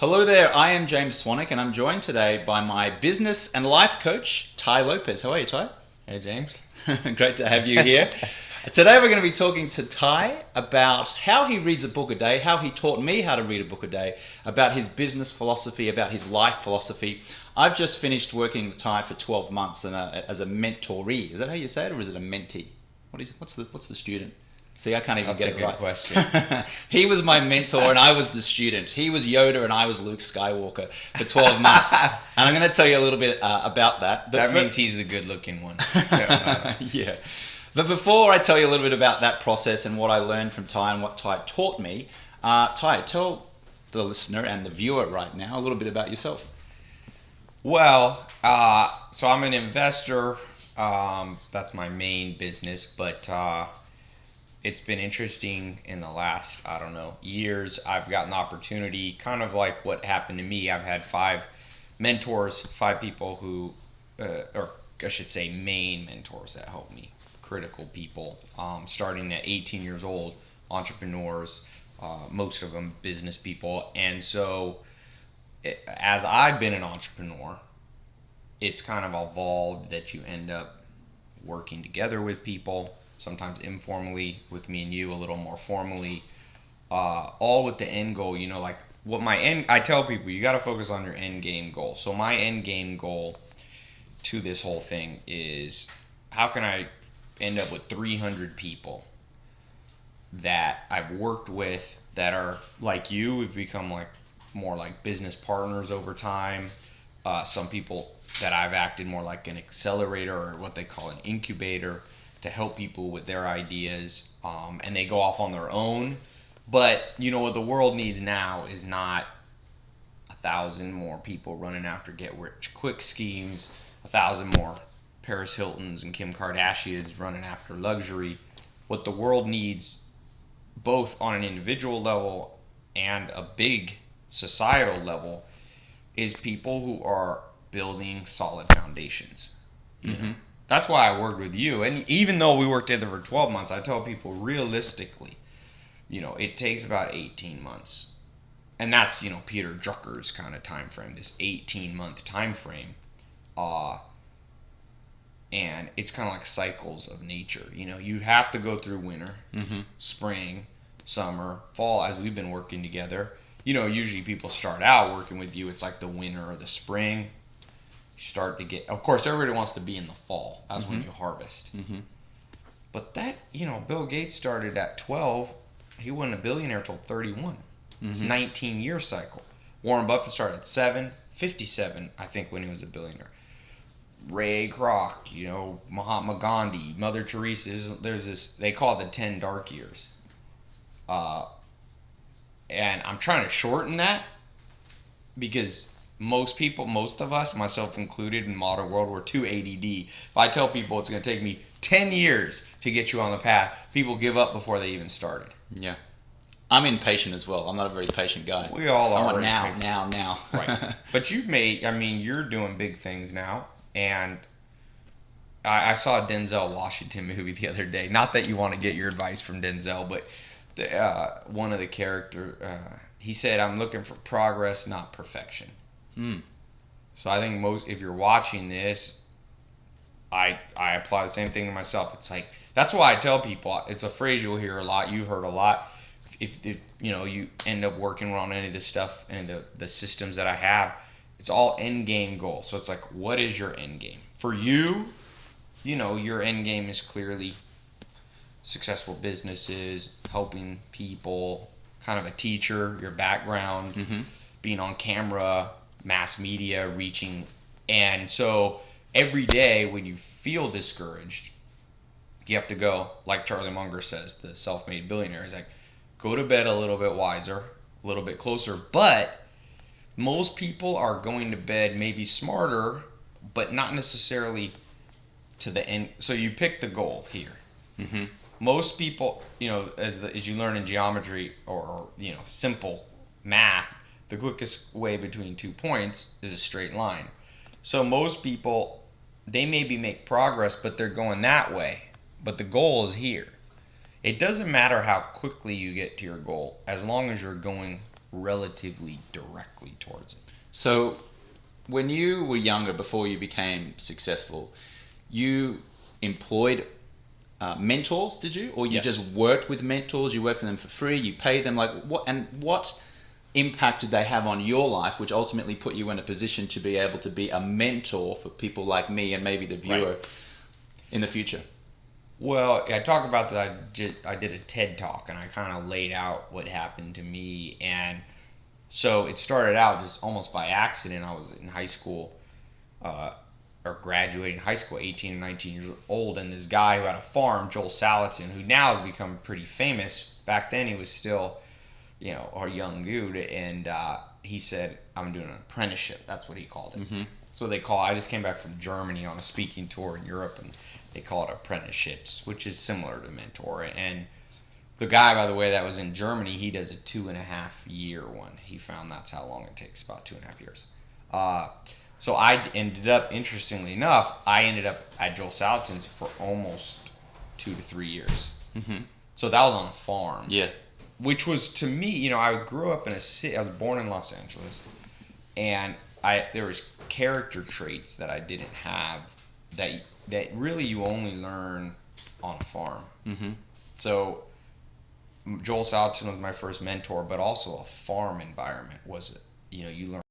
Hello there, I am James Swanwick and I'm joined today by my business and life coach, Ty Lopez. How are you, Ty? Hey, James. Great to have you here. Today we're going to be talking to Ty about how he reads a book a day, how he taught me how to read a book a day, about his business philosophy, about his life philosophy. I've just finished working with Ty for 12 months as a mentoree. Is that how you say it, or is it a mentee? What's the student? See, I can't even That's get a it good right. question. He was my mentor and I was the student. He was Yoda and I was Luke Skywalker for 12 months. And I'm going to tell you a little bit about that. That means he's the good-looking one. Yeah. But before I tell you a little bit about that process and what I learned from Ty and what Ty taught me, Ty, tell the listener and the viewer right now a little bit about yourself. Well, so I'm an investor. That's my main business, but it's been interesting in the last, years. I've gotten the opportunity, kind of like what happened to me. I've had 5 mentors, 5 people who, or I should say main mentors that helped me, critical people, starting at 18 years old, entrepreneurs, most of them business people. And so as I've been an entrepreneur, it's kind of evolved that you end up working together with people, sometimes informally with me and you, a little more formally, all with the end goal. Like what I tell people, you got to focus on your end game goal. So my end game goal to this whole thing is, how can I end up with 300 people that I've worked with that are like you? We've become more like business partners over time. Some people that I've acted more like an accelerator, or what they call an incubator, to help people with their ideas, and they go off on their own. But what the world needs now is not 1,000 more people running after get rich quick schemes, 1,000 more Paris Hiltons and Kim Kardashians running after luxury. What the world needs, both on an individual level and a big societal level, is people who are building solid foundations. Mm-hmm. That's why I worked with you. And even though we worked together for 12 months, I tell people realistically, it takes about 18 months. And that's, Peter Drucker's kind of time frame, this 18-month time frame. And it's kind of like cycles of nature. You have to go through winter, Mm-hmm. spring, summer, fall, as we've been working together. Usually people start out working with you, it's like the winter or the spring. Start to get, of course, everybody wants to be in the fall. That's when you harvest. Mm-hmm. But that, Bill Gates started at 12. He wasn't a billionaire till 31. It's a 19-year cycle. Warren Buffett started at 7, 57, I think, when he was a billionaire. Ray Kroc, Mahatma Gandhi, Mother Teresa. There's this, they call it the 10 dark years. And I'm trying to shorten that because most of us, myself included, in the modern world, we're too ADD. If I tell people it's going to take me 10 years to get you on the path, people give up before they even started. Yeah. I'm impatient as well. I'm not a very patient guy. We all are. I want now. Right. But you're doing big things now. And I saw a Denzel Washington movie the other day. Not that you want to get your advice from Denzel, but one of the characters, he said, "I'm looking for progress, not perfection." So I think if you're watching this, I apply the same thing to myself. It's like, that's why I tell people, it's a phrase you'll hear a lot, you've heard a lot. If you end up working on any of this stuff and the systems that I have, it's all end game goal. So it's like, what is your end game? For you, your end game is clearly successful businesses, helping people, kind of a teacher, your background, being on camera, mass media, reaching. And so every day when you feel discouraged, you have to go, like Charlie Munger says, the self-made billionaire. He's like, go to bed a little bit wiser, a little bit closer. But most people are going to bed maybe smarter, but not necessarily to the end. So you pick the goal here. Mm-hmm. Most people, as you learn in geometry or simple math, the quickest way between 2 points is a straight line. So most people, they maybe make progress, but they're going that way. But the goal is here. It doesn't matter how quickly you get to your goal, as long as you're going relatively directly towards it. So, when you were younger, before you became successful, you employed mentors, did you? Or you Yes. just worked with mentors? You worked for them for free? You paid them? Like what? And what impact did they have on your life, which ultimately put you in a position to be able to be a mentor for people like me and maybe the viewer in the future? Well, I talk about that. I did a TED Talk, and I kind of laid out what happened to me. And so it started out just almost by accident. I was in high school, or graduating high school, 18 and 19 years old, and this guy who had a farm, Joel Salatin, who now has become pretty famous. Back then, he was still, a young dude, and he said, "I'm doing an apprenticeship." That's what he called it. Mm-hmm. So I just came back from Germany on a speaking tour in Europe, and they call it apprenticeships, which is similar to mentor. And the guy, by the way, that was in Germany, he does a 2.5 year one. He found that's how long it takes, about 2.5 years. So I ended up, interestingly enough, at Joel Salatin's for almost 2 to 3 years. Mm-hmm. So that was on a farm. Yeah. Which was, to me, I grew up in a city. I was born in Los Angeles, and there was character traits that I didn't have that really you only learn on a farm. Mm-hmm. So Joel Salatin was my first mentor, but also a farm environment was, you learn